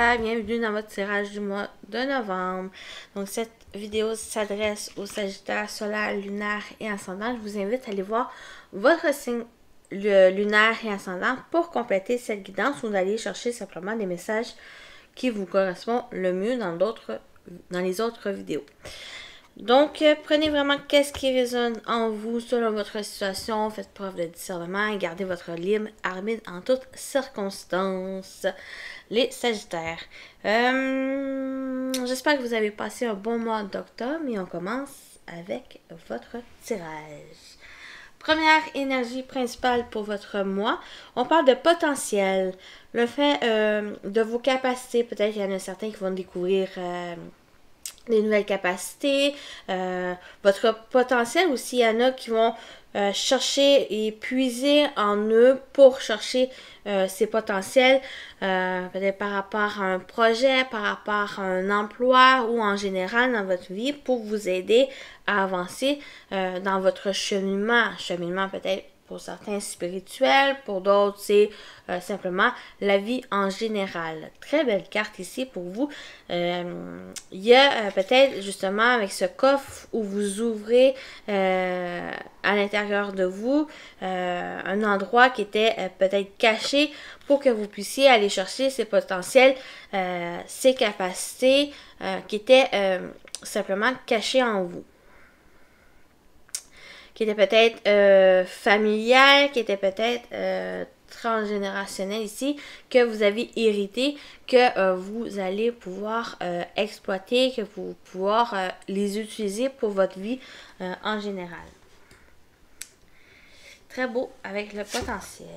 Sagittaire, bienvenue dans votre tirage du mois de novembre. Donc cette vidéo s'adresse aux Sagittaires solaire, lunaire et ascendant. Je vous invite à aller voir votre signe lunaire et ascendant pour compléter cette guidance ou d'aller chercher simplement des messages qui vous correspondent le mieux dans les autres vidéos. Donc, prenez vraiment qu'est-ce qui résonne en vous selon votre situation, faites preuve de discernement et gardez votre libre arbitre en toutes circonstances. Les Sagittaires. J'espère que vous avez passé un bon mois d'octobre et on commence avec votre tirage. Première énergie principale pour votre mois, on parle de potentiel. Le fait de vos capacités, peut-être qu'il y en a certains qui vont découvrir des nouvelles capacités, votre potentiel aussi, il y en a qui vont chercher et puiser en eux pour chercher ces potentiels, peut-être par rapport à un projet, par rapport à un emploi ou en général dans votre vie pour vous aider à avancer dans votre cheminement peut-être pour certains spirituels, pour d'autres c'est simplement la vie en général. Très belle carte ici pour vous. Il y a peut-être justement avec ce coffre où vous ouvrez à l'intérieur de vous un endroit qui était peut-être caché pour que vous puissiez aller chercher ces potentiels, ces capacités qui étaient simplement cachées en vous, qui était peut-être familial, qui était peut-être transgénérationnel ici, que vous avez hérité, que vous allez pouvoir exploiter, que vous pouvoir les utiliser pour votre vie en général. Très beau avec le potentiel.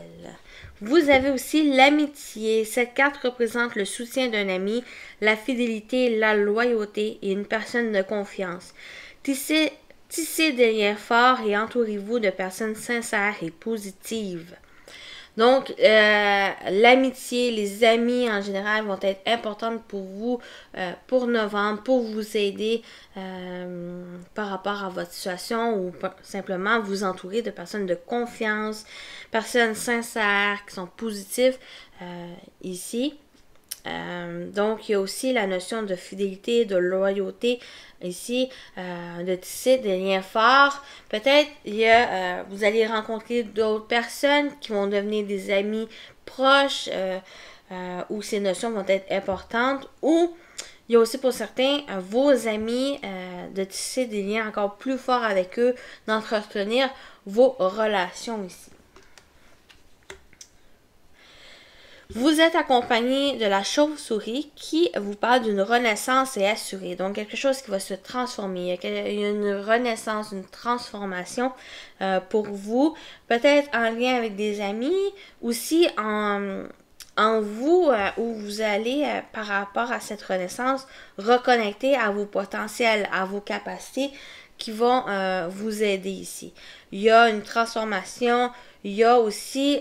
Vous avez aussi l'amitié. Cette carte représente le soutien d'un ami, la fidélité, la loyauté et une personne de confiance. Tissez des liens forts et entourez-vous de personnes sincères et positives. Donc, l'amitié, les amis en général vont être importantes pour vous pour novembre, pour vous aider par rapport à votre situation ou simplement vous entourer de personnes de confiance, personnes sincères qui sont positives ici. Donc, il y a aussi la notion de fidélité, de loyauté ici, de tisser des liens forts. Peut-être vous allez rencontrer d'autres personnes qui vont devenir des amis proches où ces notions vont être importantes. Ou il y a aussi pour certains vos amis de tisser des liens encore plus forts avec eux, d'entretenir vos relations ici. Vous êtes accompagné de la chauve-souris qui vous parle d'une renaissance et assurée. Donc, quelque chose qui va se transformer. Il y a une renaissance, une transformation pour vous. Peut-être en lien avec des amis. Aussi en vous, où vous allez, par rapport à cette renaissance, reconnecter à vos potentiels, à vos capacités qui vont vous aider ici. Il y a une transformation. Il y a aussi...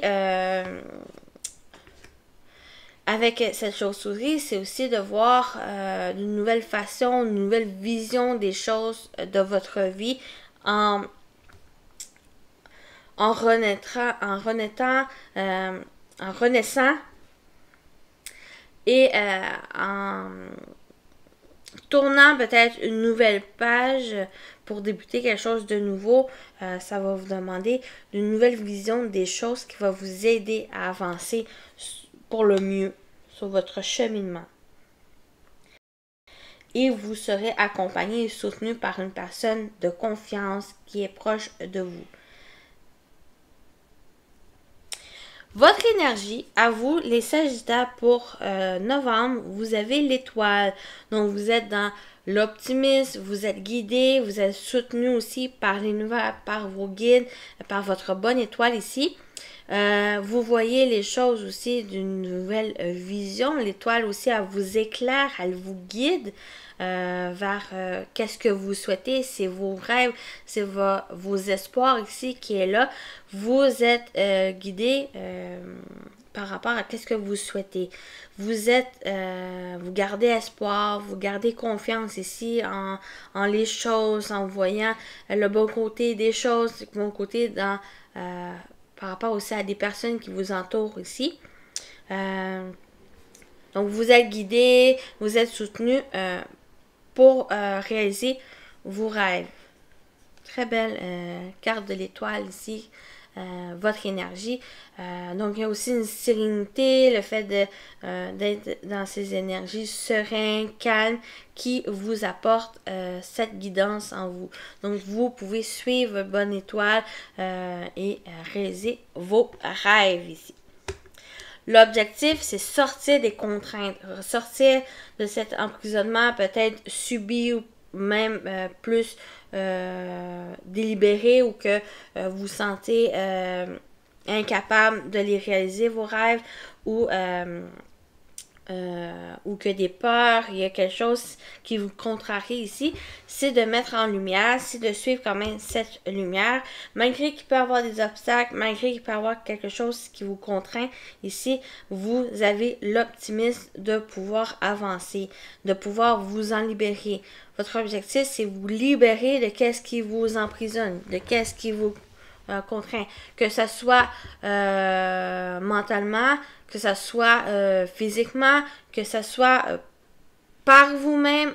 avec cette chauve-souris, c'est aussi de voir une nouvelle façon, une nouvelle vision des choses de votre vie en renaissant et en tournant peut-être une nouvelle page pour débuter quelque chose de nouveau. Ça va vous demander une nouvelle vision des choses qui va vous aider à avancer pour le mieux sur votre cheminement. Et vous serez accompagné et soutenu par une personne de confiance qui est proche de vous. Votre énergie, à vous, les Sagittaires, pour novembre, vous avez l'étoile. Donc, vous êtes dans l'optimisme, vous êtes guidé, vous êtes soutenu aussi par les nouvelles, par vos guides, par votre bonne étoile ici. Vous voyez les choses aussi d'une nouvelle vision. L'étoile aussi, elle vous éclaire, elle vous guide vers qu'est-ce que vous souhaitez. C'est vos rêves, c'est vos espoirs ici qui est là. Vous êtes guidé par rapport à qu'est-ce que vous souhaitez. Vous gardez espoir, vous gardez confiance ici en les choses, en voyant le bon côté des choses, le bon côté dans... par rapport aussi à des personnes qui vous entourent ici. Donc, vous êtes guidé, vous êtes soutenu pour réaliser vos rêves. Très belle carte de l'étoile ici. Votre énergie. Donc, il y a aussi une sérénité, le fait d'être dans ces énergies sereines, calmes, qui vous apporte cette guidance en vous. Donc, vous pouvez suivre votre bonne étoile et réaliser vos rêves ici. L'objectif, c'est sortir des contraintes, sortir de cet emprisonnement peut-être subi ou même plus délibéré ou que vous sentez incapable de les réaliser vos rêves ou que des peurs, il y a quelque chose qui vous contrarie ici, c'est de mettre en lumière, c'est de suivre quand même cette lumière, malgré qu'il peut y avoir des obstacles, malgré qu'il peut y avoir quelque chose qui vous contraint, ici, vous avez l'optimisme de pouvoir avancer, de pouvoir vous en libérer. Votre objectif, c'est vous libérer de qu'est-ce qui vous emprisonne, de qu'est-ce qui vous contraint, que ce soit mentalement, que ce soit physiquement, que ce soit par vous-même,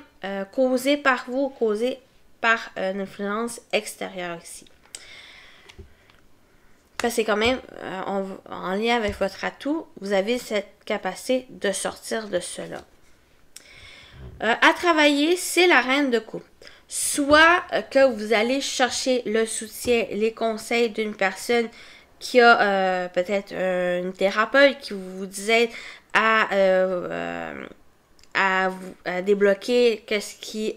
causé par vous, causé par une influence extérieure ici. Parce que c'est quand même en lien avec votre atout, vous avez cette capacité de sortir de cela. À travailler, c'est la reine de coupe. Soit que vous allez chercher le soutien, les conseils d'une personne qui a peut-être une thérapeute qui vous disait à débloquer qu'est-ce qui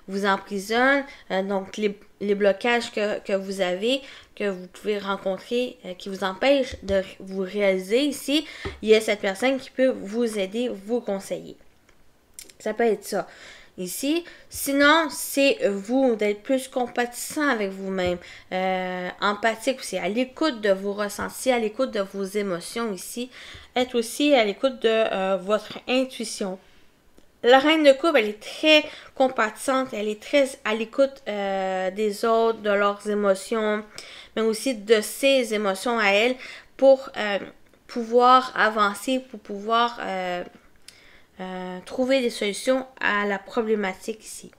vous emprisonne, donc les blocages que vous avez, que vous pouvez rencontrer, qui vous empêchent de vous réaliser ici, il y a cette personne qui peut vous aider, vous conseiller. Ça peut être ça. Ici, sinon, c'est vous d'être plus compatissant avec vous-même, empathique aussi, à l'écoute de vos ressentis, à l'écoute de vos émotions ici, être aussi à l'écoute de votre intuition. La reine de coupe, elle est très compatissante, elle est très à l'écoute des autres, de leurs émotions, mais aussi de ses émotions à elle pour pouvoir avancer, pour pouvoir trouver des solutions à la problématique ici.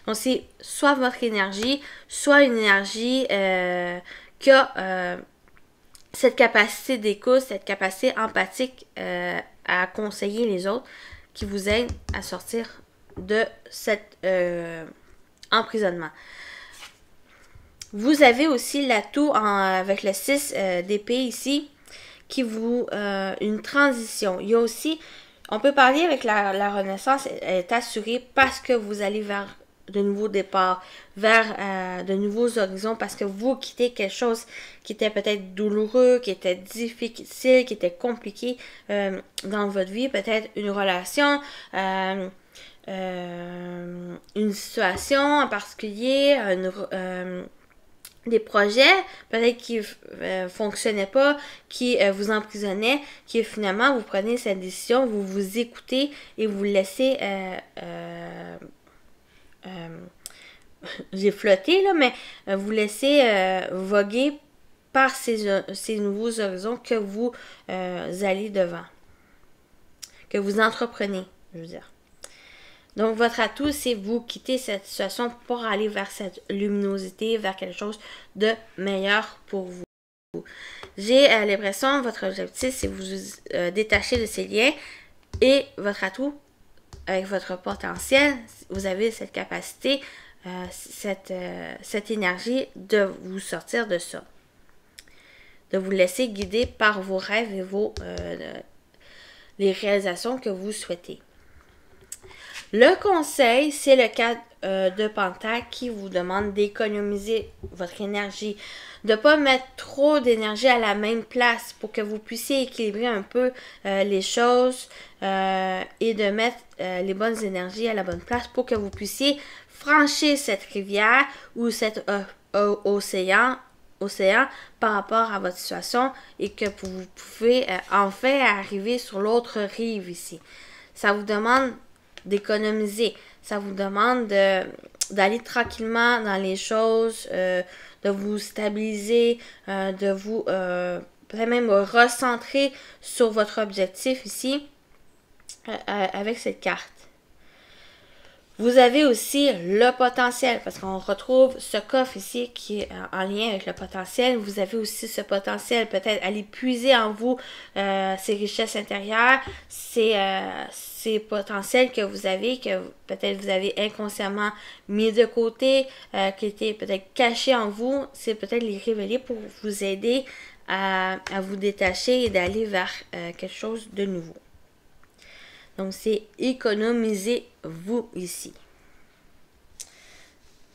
Donc, c'est soit votre énergie, soit une énergie qui a cette capacité d'écoute, cette capacité empathique à conseiller les autres, qui vous aide à sortir de cet emprisonnement. Vous avez aussi l'atout avec le 6 d'épée ici, qui vous une transition. Il y a aussi, on peut parler avec la renaissance, elle est assurée parce que vous allez vers de nouveaux départs, vers de nouveaux horizons, parce que vous quittez quelque chose qui était peut-être douloureux, qui était difficile, qui était compliqué dans votre vie, peut-être une relation, une situation en particulier, des projets peut-être qui fonctionnaient pas, qui vous emprisonnaient, qui finalement vous prenez cette décision, vous vous écoutez et vous laissez j'ai flotté là, mais vous laissez voguer par ces nouveaux horizons que vous allez devant, que vous entreprenez, je veux dire. Donc, votre atout, c'est vous quitter cette situation pour aller vers cette luminosité, vers quelque chose de meilleur pour vous. J'ai l'impression que votre objectif, c'est vous détacher de ces liens et votre atout, avec votre potentiel, vous avez cette capacité, cette énergie de vous sortir de ça. De vous laisser guider par vos rêves et les réalisations que vous souhaitez. Le conseil, c'est le 4 de Pentacle qui vous demande d'économiser votre énergie, de ne pas mettre trop d'énergie à la même place pour que vous puissiez équilibrer un peu les choses et de mettre les bonnes énergies à la bonne place pour que vous puissiez franchir cette rivière ou cet océan par rapport à votre situation et que vous pouvez enfin arriver sur l'autre rive ici. Ça vous demande d'économiser. Ça vous demande d'aller tranquillement dans les choses, de vous stabiliser, de vous peut-être même recentrer sur votre objectif ici avec cette carte. Vous avez aussi le potentiel, parce qu'on retrouve ce coffre ici qui est en lien avec le potentiel. Vous avez aussi ce potentiel, peut-être aller puiser en vous ces richesses intérieures, ces potentiels que vous avez, que peut-être vous avez inconsciemment mis de côté, qui étaient peut-être cachés en vous. C'est peut-être les révéler pour vous aider à vous détacher et d'aller vers quelque chose de nouveau. Donc, c'est économisez-vous ici.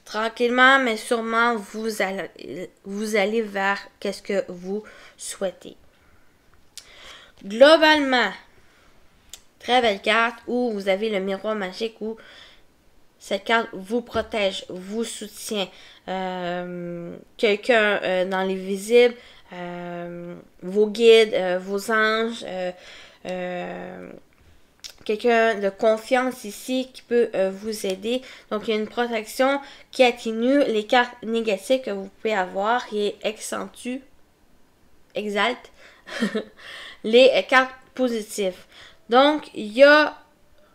Tranquillement, mais sûrement, vous allez vers qu'est-ce que vous souhaitez. Globalement, très belle carte où vous avez le miroir magique où cette carte vous protège, vous soutient. Quelqu'un dans les visibles, vos guides, vos anges, quelqu'un de confiance ici qui peut vous aider. Donc, il y a une protection qui atténue les cartes négatives que vous pouvez avoir et exalte les cartes positives. Donc, il y a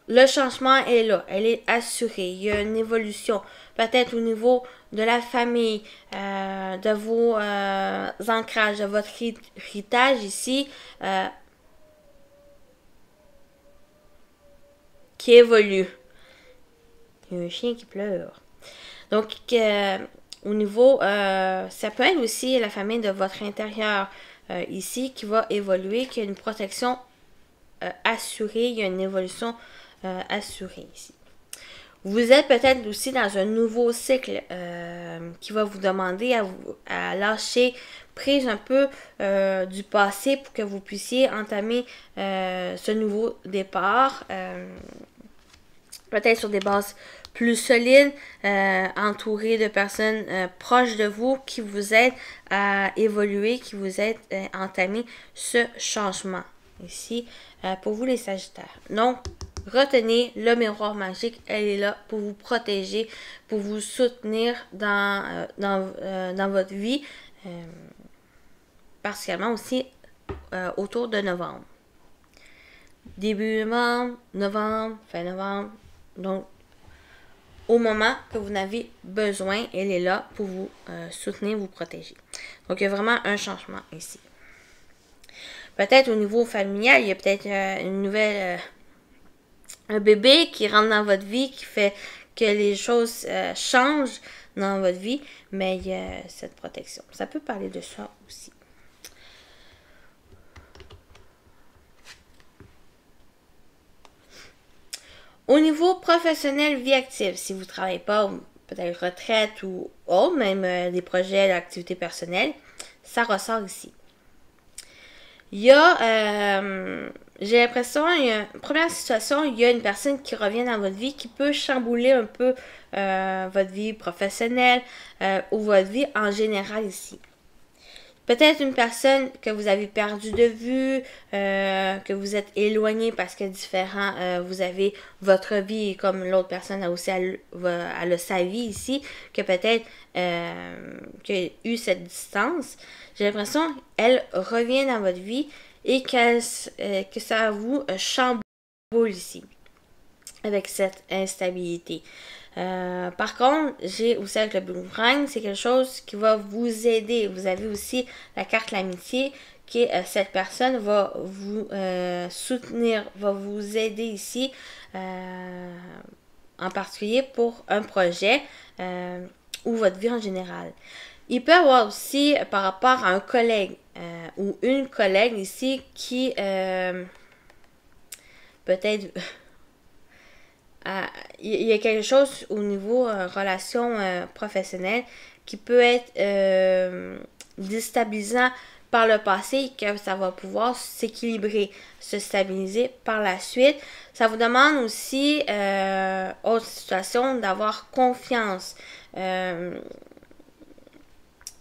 le changement est là, elle est assurée. Il y a une évolution, peut-être au niveau de la famille, de vos ancrages, de votre héritage ici. Qui évolue. Il y a un chien qui pleure. Donc, au niveau, ça peut être aussi la famille de votre intérieur ici qui va évoluer, qui a une protection assurée, il y a une évolution assurée ici. Vous êtes peut-être aussi dans un nouveau cycle qui va vous demander à lâcher prise un peu du passé pour que vous puissiez entamer ce nouveau départ. Peut-être sur des bases plus solides, entouré de personnes proches de vous qui vous aident à évoluer, qui vous aident à entamer ce changement ici pour vous les Sagittaires. Donc, retenez le miroir magique, elle est là pour vous protéger, pour vous soutenir dans votre vie, particulièrement aussi autour de novembre. Début novembre, fin novembre. Donc, au moment que vous en avez besoin, elle est là pour vous soutenir, vous protéger. Donc, il y a vraiment un changement ici. Peut-être au niveau familial, il y a peut-être une nouvelle... un bébé qui rentre dans votre vie, qui fait que les choses changent dans votre vie, mais il y a cette protection. Ça peut parler de ça aussi. Au niveau professionnel, vie active, si vous ne travaillez pas, peut-être retraite ou autre, même des projets d'activité personnelle, ça ressort ici. Il y a, j'ai l'impression, première situation, il y a une personne qui revient dans votre vie qui peut chambouler un peu votre vie professionnelle ou votre vie en général ici. Peut-être une personne que vous avez perdu de vue, que vous êtes éloigné parce que différent, vous avez votre vie comme l'autre personne a aussi elle a sa vie ici, que peut-être qu'il y a eu cette distance. J'ai l'impression qu'elle revient dans votre vie et que ça vous chamboule ici avec cette instabilité. Par contre, j'ai aussi avec le boomerang, c'est quelque chose qui va vous aider. Vous avez aussi la carte l'amitié qui est cette personne va vous soutenir, va vous aider ici, en particulier pour un projet ou votre vie en général. Il peut y avoir aussi par rapport à un collègue ou une collègue ici qui peut-être... il y a quelque chose au niveau relation professionnelle qui peut être déstabilisant par le passé et que ça va pouvoir s'équilibrer, se stabiliser par la suite. Ça vous demande aussi, autre situation, d'avoir confiance,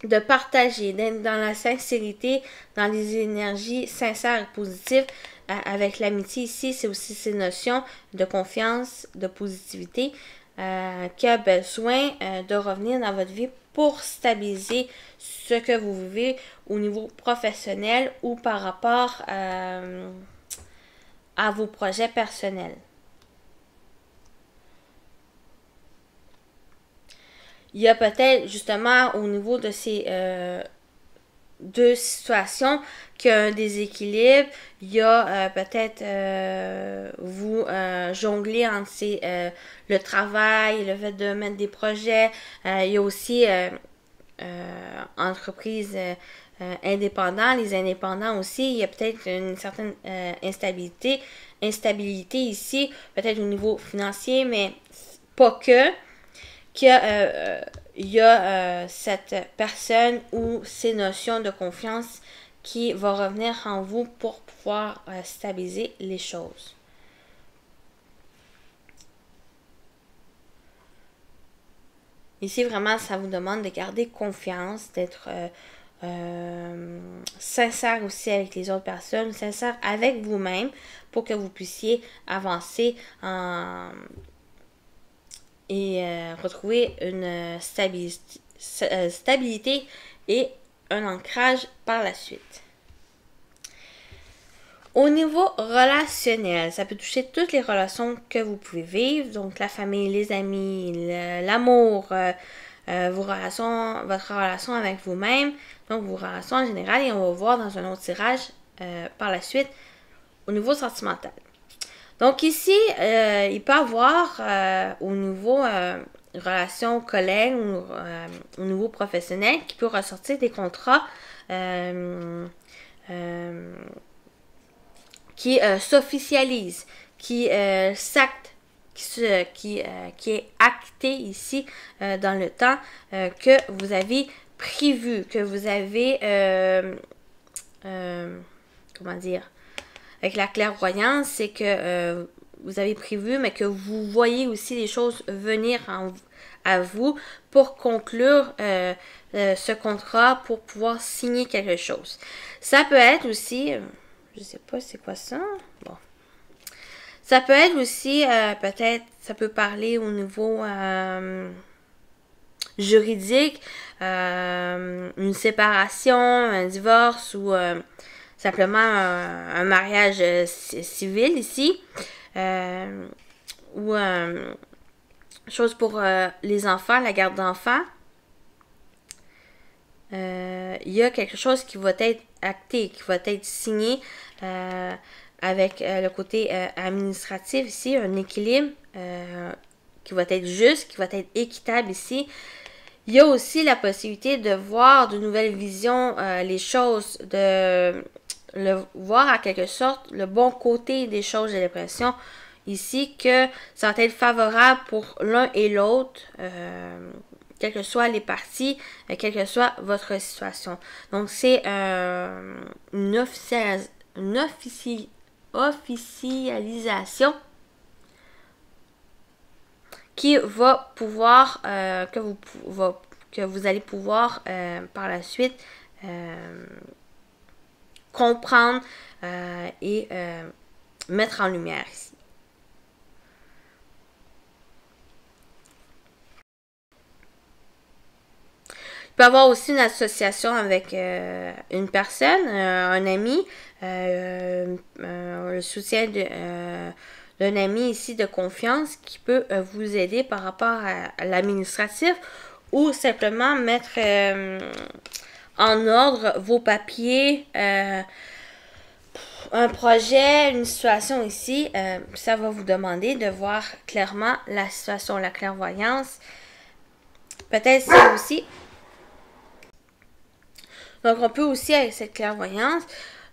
de partager, d'être dans la sincérité, dans les énergies sincères et positives. Avec l'amitié ici, c'est aussi ces notions de confiance, de positivité qui a besoin de revenir dans votre vie pour stabiliser ce que vous vivez au niveau professionnel ou par rapport à vos projets personnels. Il y a peut-être justement au niveau de ces deux situations qu'il y a un déséquilibre. Il y a peut-être vous jongler entre le travail, le fait de mettre des projets. Il y a aussi entreprises indépendants, les indépendants aussi, il y a peut-être une certaine instabilité ici, peut-être au niveau financier, mais pas que, qu'il y a cette personne ou ces notions de confiance qui va revenir en vous pour pouvoir stabiliser les choses. Ici, vraiment, ça vous demande de garder confiance, d'être sincère aussi avec les autres personnes, sincère avec vous-même pour que vous puissiez avancer et retrouver une stabilité et un ancrage par la suite. Au niveau relationnel, ça peut toucher toutes les relations que vous pouvez vivre, donc la famille, les amis, l'amour, vos relations, votre relation avec vous-même, donc vos relations en général, et on va voir dans un autre tirage par la suite au niveau sentimental. Donc ici, il peut y avoir au niveau relation collègue ou au niveau professionnel qui peut ressortir des contrats qui s'officialise, qui s'acte, qui est acté ici dans le temps que vous avez prévu, que vous avez, comment dire, avec la clairvoyance, c'est que vous avez prévu, mais que vous voyez aussi les choses venir à vous pour conclure ce contrat, pour pouvoir signer quelque chose. Ça peut être aussi... je sais pas c'est quoi ça. Bon. Ça peut être aussi, peut-être, ça peut parler au niveau juridique, une séparation, un divorce ou simplement un mariage civil ici. Ou chose pour les enfants, la garde d'enfants. Il y a quelque chose qui va être acté, qui va être signé avec le côté administratif ici, un équilibre qui va être juste, qui va être équitable ici. Il y a aussi la possibilité de voir de nouvelles visions, les choses, de voir à quelque sorte le bon côté des choses, j'ai l'impression ici que ça va être favorable pour l'un et l'autre. Quelles que soient les parties, quelle que soit votre situation. Donc, c'est une officialisation qui va pouvoir, que vous allez pouvoir par la suite comprendre et mettre en lumière ici. Il peut y avoir aussi une association avec une personne, un ami, le soutien d'un ami ici de confiance qui peut vous aider par rapport à l'administratif ou simplement mettre en ordre vos papiers, un projet, une situation ici. Ça va vous demander de voir clairement la situation, la clairvoyance. Peut-être c'est aussi... Donc, on peut aussi, avec cette clairvoyance,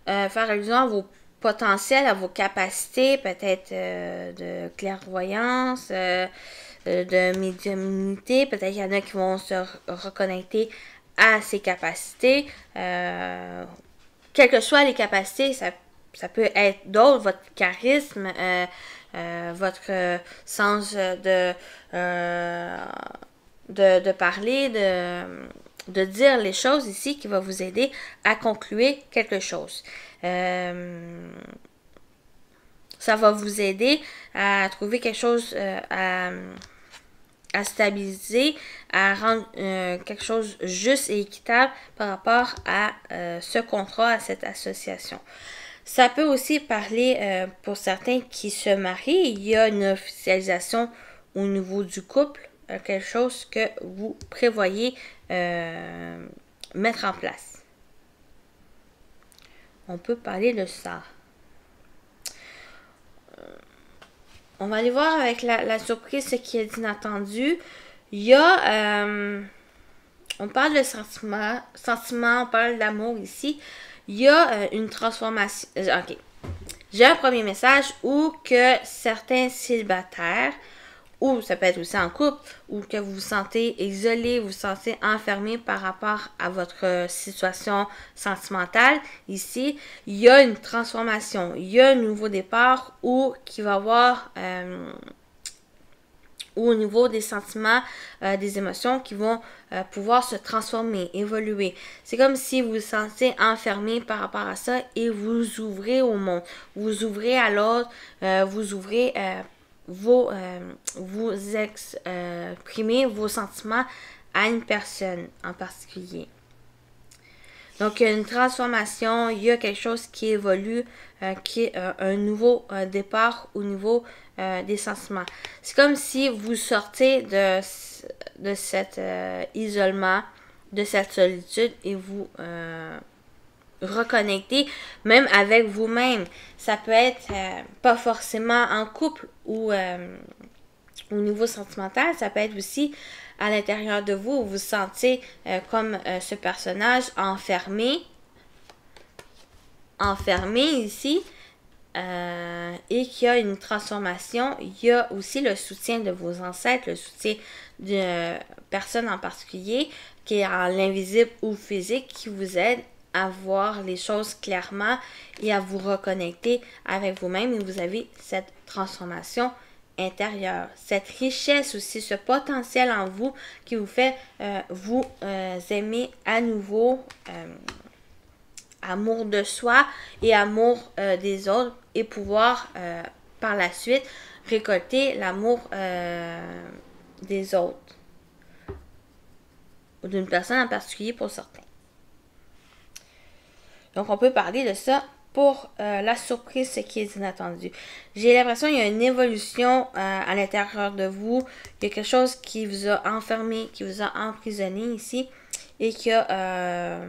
faire allusion à vos potentiels, à vos capacités, peut-être de clairvoyance, de médiumnité. Peut-être qu'il y en a qui vont se reconnecter à ces capacités. Quelles que soient les capacités, ça peut être d'autres, votre charisme, votre sens de parler, de dire les choses ici qui va vous aider à conclure quelque chose. Ça va vous aider à trouver quelque chose à stabiliser, à rendre quelque chose juste et équitable par rapport à ce contrat, à cette association. Ça peut aussi parler pour certains qui se marient. Il y a une officialisation au niveau du couple, quelque chose que vous prévoyez mettre en place. On peut parler de ça. On va aller voir avec la surprise ce qui est inattendu. Il y a... on parle de sentiment, on parle d'amour ici. Il y a une transformation. Ok. J'ai un premier message où que certains célibataires, ou ça peut être aussi en couple, ou que vous vous sentez isolé, vous vous sentez enfermé par rapport à votre situation sentimentale. Ici, il y a une transformation, il y a un nouveau départ où qui va avoir ou au niveau des sentiments, des émotions qui vont pouvoir se transformer, évoluer. C'est comme si vous vous sentez enfermé par rapport à ça et vous ouvrez au monde. Vous ouvrez à l'autre, vous ouvrez vous exprimez vos sentiments à une personne en particulier. Donc, il y a une transformation, il y a quelque chose qui évolue, qui est un nouveau départ au niveau des sentiments. C'est comme si vous sortez de cet isolement, de cette solitude et vous reconnectez même avec vous-même. Ça peut être pas forcément en couple ou au niveau sentimental, ça peut être aussi à l'intérieur de vous, vous vous sentez comme ce personnage enfermé ici, et qu'il y a une transformation. Il y a aussi le soutien de vos ancêtres, le soutien d'une personne en particulier qui est en l'invisible ou physique qui vous aide à voir les choses clairement et à vous reconnecter avec vous-même et vous avez cette transformation intérieure, cette richesse aussi, ce potentiel en vous qui vous fait vous aimer à nouveau, amour de soi et amour des autres et pouvoir par la suite récolter l'amour des autres ou d'une personne en particulier pour certains. Donc on peut parler de ça pour la surprise, ce qui est inattendu. J'ai l'impression qu'il y a une évolution à l'intérieur de vous. Il y a quelque chose qui vous a enfermé, qui vous a emprisonné ici et qui a,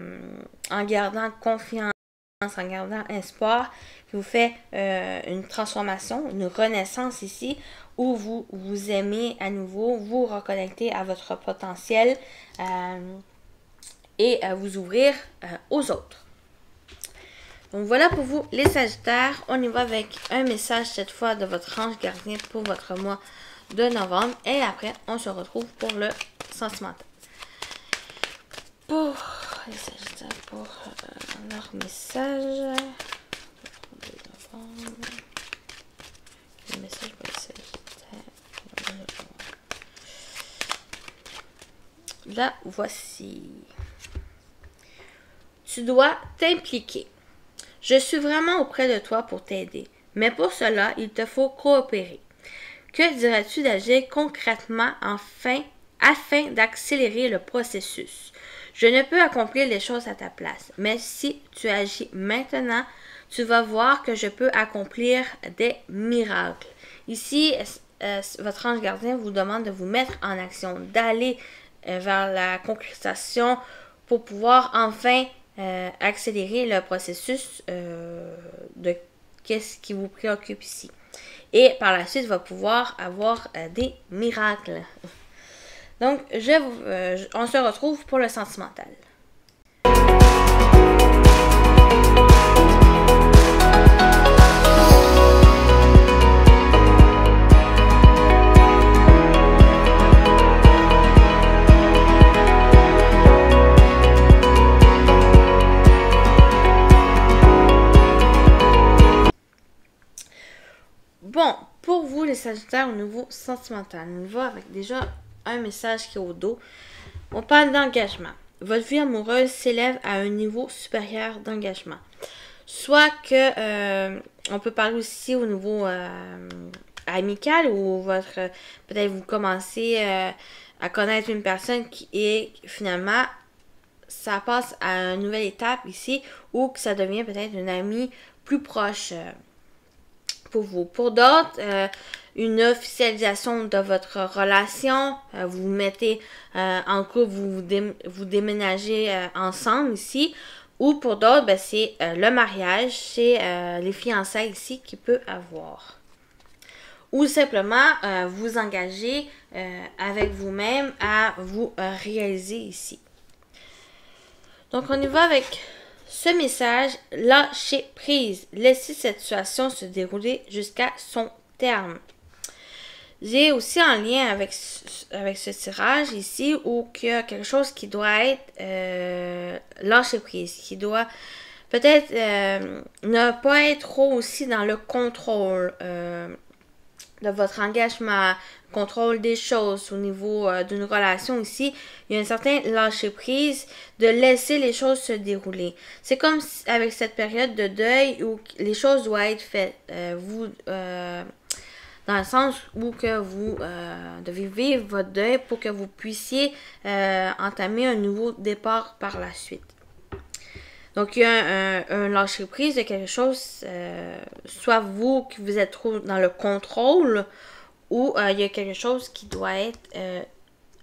en gardant confiance, en gardant espoir, qui vous fait une transformation, une renaissance ici où vous vous aimez à nouveau, vous reconnectez à votre potentiel et à vous ouvrir aux autres. Donc voilà pour vous les Sagittaires. On y va avec un message cette fois de votre ange gardien pour votre mois de novembre. Et après, on se retrouve pour le sentimental. Pour les Sagittaires, pour leur message. Le message pour les Sagittaires. Là, voici. Tu dois t'impliquer. Je suis vraiment auprès de toi pour t'aider, mais pour cela, il te faut coopérer. Que dirais-tu d'agir concrètement afin d'accélérer le processus? Je ne peux accomplir les choses à ta place, mais si tu agis maintenant, tu vas voir que je peux accomplir des miracles. Ici, votre ange gardien vous demande de vous mettre en action, d'aller vers la concrétisation pour pouvoir enfin accélérer le processus de qu'est-ce qui vous préoccupe ici. Et par la suite, va pouvoir avoir des miracles. Donc, on se retrouve pour le sentimental. Bon, pour vous les Sagittaires au niveau sentimental, on y va avec déjà un message qui est au dos. On parle d'engagement. Votre vie amoureuse s'élève à un niveau supérieur d'engagement. Soit que on peut parler aussi au niveau amical ou votre peut-être vous commencez à connaître une personne qui est finalement ça passe à une nouvelle étape ici où ça devient peut-être une amie plus proche pour vous. Pour d'autres, une officialisation de votre relation, vous vous mettez en couple, vous déménagez ensemble ici. Ou pour d'autres, ben, c'est le mariage, c'est les fiançailles ici qui peut avoir. Ou simplement vous engager avec vous-même à vous réaliser ici. Donc on y va avec ce message, lâcher prise, laissez cette situation se dérouler jusqu'à son terme. J'ai aussi en lien avec ce tirage ici où il y a quelque chose qui doit être lâché prise, qui doit peut-être ne pas être trop aussi dans le contrôle de votre engagement, contrôle des choses au niveau d'une relation ici. Il y a un certain lâcher prise de laisser les choses se dérouler. C'est comme si, avec cette période de deuil où les choses doivent être faites. Dans le sens où que vous devez vivre votre deuil pour que vous puissiez entamer un nouveau départ par la suite. Donc, il y a un lâcher-prise de quelque chose, soit vous qui vous êtes trop dans le contrôle, ou il y a quelque chose qui doit être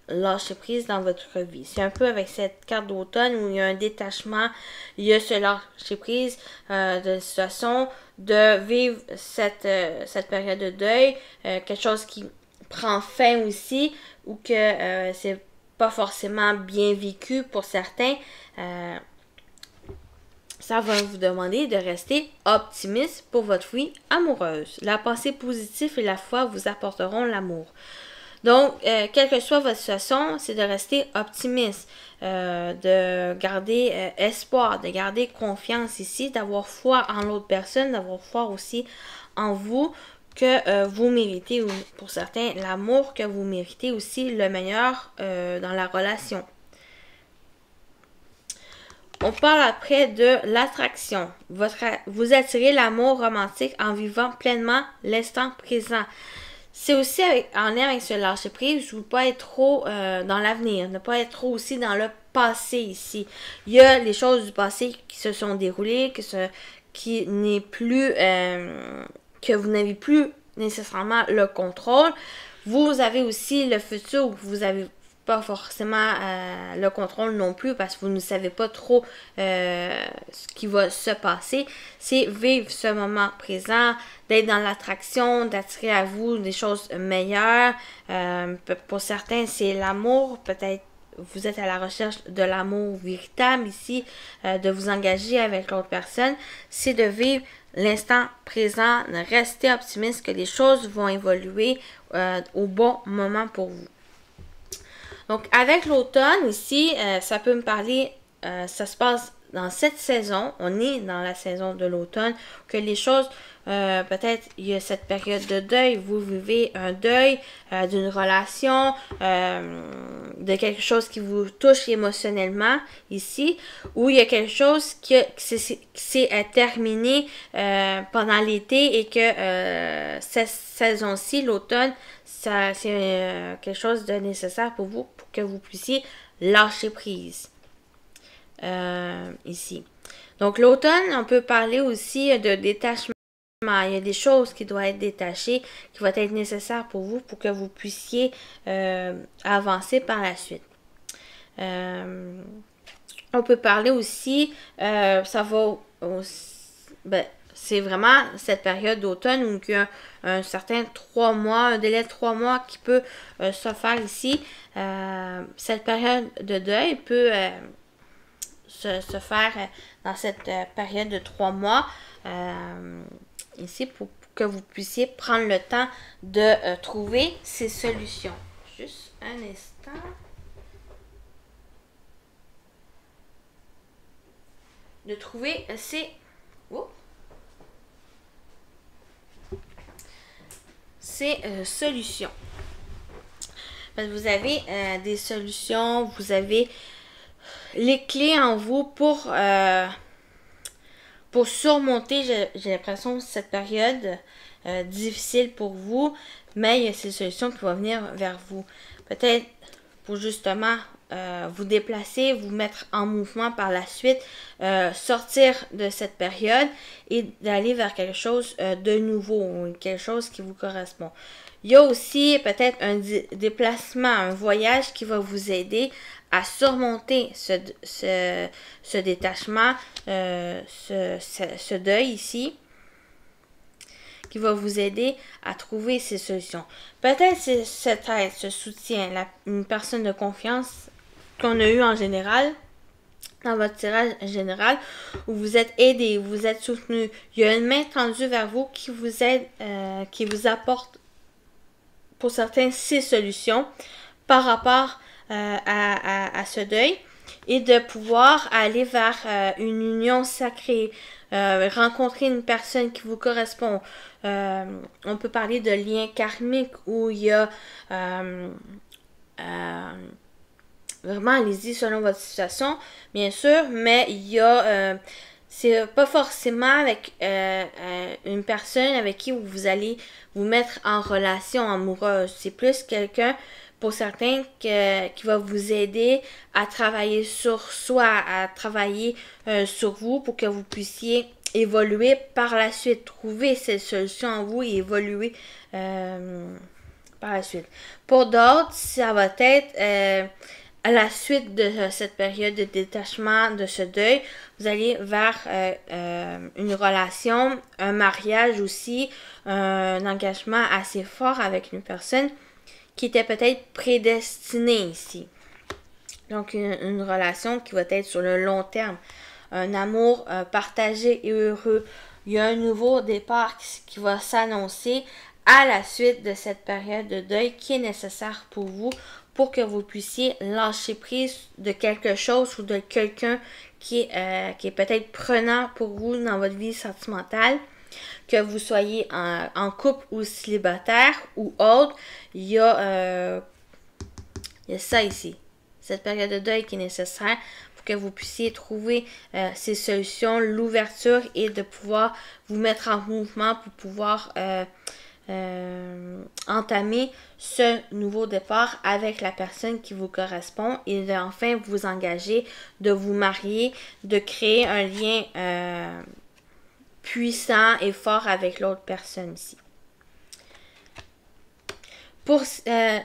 lâcher-prise dans votre vie. C'est un peu avec cette carte d'automne où il y a un détachement, il y a ce lâcher-prise de situation, de vivre cette période de deuil, quelque chose qui prend fin aussi, ou que c'est pas forcément bien vécu pour certains. Ça va vous demander de rester optimiste pour votre vie amoureuse. La pensée positive et la foi vous apporteront l'amour. Donc, quelle que soit votre situation, c'est de rester optimiste, de garder espoir, de garder confiance ici, d'avoir foi en l'autre personne, d'avoir foi aussi en vous, que vous méritez, ou pour certains, l'amour, que vous méritez aussi le meilleur dans la relation. On parle après de l'attraction. Vous attirez l'amour romantique en vivant pleinement l'instant présent. C'est aussi en lien avec ce lâcher-prise, ou pas être trop dans l'avenir, ne pas être trop aussi dans le passé ici. Il y a les choses du passé qui se sont déroulées, qui n'est plus, que vous n'avez plus nécessairement le contrôle. Vous avez aussi le futur où vous avez pas forcément le contrôle non plus parce que vous ne savez pas trop ce qui va se passer. C'est vivre ce moment présent, d'être dans l'attraction, d'attirer à vous des choses meilleures. Pour certains, c'est l'amour. Peut-être vous êtes à la recherche de l'amour véritable ici, de vous engager avec l'autre personne. C'est de vivre l'instant présent, de rester optimiste que les choses vont évoluer au bon moment pour vous. Donc, avec l'automne, ici, ça peut me parler, ça se passe dans cette saison, on est dans la saison de l'automne, que les choses, peut-être, il y a cette période de deuil, vous vivez un deuil d'une relation, de quelque chose qui vous touche émotionnellement, ici, ou il y a quelque chose qui s'est terminé pendant l'été et que cette saison-ci, l'automne, c'est quelque chose de nécessaire pour vous, pour que vous puissiez lâcher prise. Ici. Donc, l'automne, on peut parler aussi de détachement. Il y a des choses qui doivent être détachées, qui vont être nécessaires pour vous, pour que vous puissiez avancer par la suite. On peut parler aussi, ça va aussi, c'est vraiment cette période d'automne où il y a un certain 3 mois, un délai de 3 mois qui peut se faire ici. Cette période de deuil peut se faire dans cette période de 3 mois ici pour que vous puissiez prendre le temps de trouver ces solutions. Juste un instant. De trouver ces solutions. Parce que vous avez des solutions, vous avez les clés en vous pour surmonter, j'ai l'impression, cette période difficile pour vous, mais il y a ces solutions qui vont venir vers vous. Peut-être pour justement vous déplacer, vous mettre en mouvement par la suite, sortir de cette période et d'aller vers quelque chose de nouveau, quelque chose qui vous correspond. Il y a aussi peut-être un déplacement, un voyage qui va vous aider à surmonter ce détachement, ce deuil ici, qui va vous aider à trouver ces solutions. Peut-être c'est cette aide, ce soutien, une personne de confiance qu'on a eu en général, dans votre tirage général, où vous êtes aidé, vous êtes soutenu. Il y a une main tendue vers vous qui vous aide, qui vous apporte, pour certains, ces solutions par rapport à ce deuil et de pouvoir aller vers une union sacrée, rencontrer une personne qui vous correspond. On peut parler de liens karmiques où il y a vraiment, allez-y selon votre situation, bien sûr, mais il y a c'est pas forcément avec une personne avec qui vous allez vous mettre en relation amoureuse. C'est plus quelqu'un, pour certains, qui va vous aider à travailler sur soi, à travailler sur vous pour que vous puissiez évoluer par la suite, trouver cette solution en vous et évoluer par la suite. Pour d'autres, ça va être à la suite de cette période de détachement, de ce deuil, vous allez vers une relation, un mariage aussi, un engagement assez fort avec une personne qui était peut-être prédestinée ici. Donc, une relation qui va être sur le long terme. Un amour partagé et heureux. Il y a un nouveau départ qui va s'annoncer à la suite de cette période de deuil qui est nécessaire pour vous, pour que vous puissiez lâcher prise de quelque chose ou de quelqu'un qui est peut-être prenant pour vous dans votre vie sentimentale, que vous soyez en couple ou célibataire ou autre. Il y a ça ici, cette période de deuil qui est nécessaire pour que vous puissiez trouver ces solutions, l'ouverture et de pouvoir vous mettre en mouvement pour pouvoir entamer ce nouveau départ avec la personne qui vous correspond et de enfin vous engager, de vous marier, de créer un lien puissant et fort avec l'autre personne ici.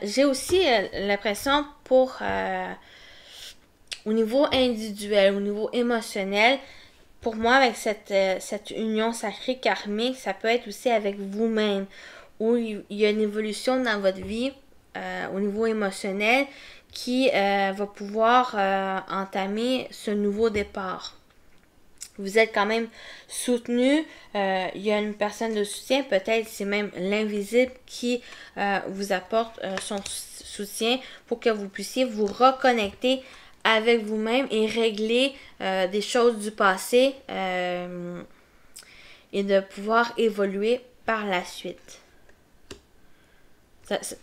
J'ai aussi l'impression au niveau individuel, au niveau émotionnel, pour moi, avec cette union sacrée karmique, ça peut être aussi avec vous-même, où il y a une évolution dans votre vie au niveau émotionnel qui va pouvoir entamer ce nouveau départ. Vous êtes quand même soutenu, il y a une personne de soutien, peut-être c'est même l'invisible qui vous apporte son soutien pour que vous puissiez vous reconnecter avec vous-même et régler des choses du passé et de pouvoir évoluer par la suite.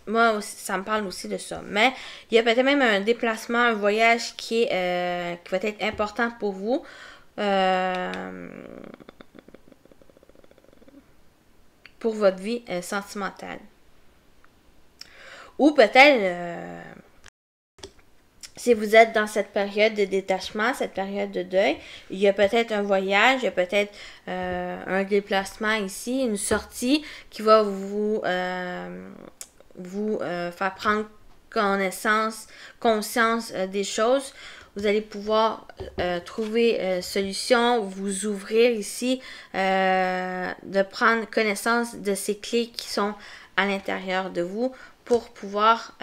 Moi aussi, ça me parle aussi de ça. Mais il y a peut-être même un déplacement, un voyage qui va être important pour vous. Pour votre vie sentimentale. Ou peut-être si vous êtes dans cette période de détachement, cette période de deuil, il y a peut-être un voyage, il y a peut-être un déplacement ici, une sortie qui va vous faire prendre conscience des choses. Vous allez pouvoir trouver solution, vous ouvrir ici, de prendre connaissance de ces clés qui sont à l'intérieur de vous pour pouvoir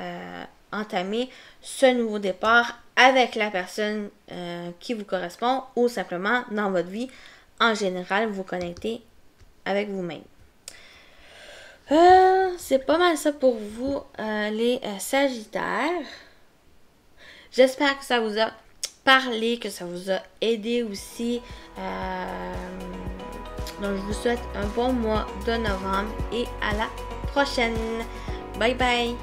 entamer ce nouveau départ avec la personne qui vous correspond ou simplement dans votre vie en général, vous connecter avec vous-même. C'est pas mal ça pour vous, les Sagittaires. J'espère que ça vous a parlé, que ça vous a aidé aussi. Donc, je vous souhaite un bon mois de novembre et à la prochaine. Bye bye!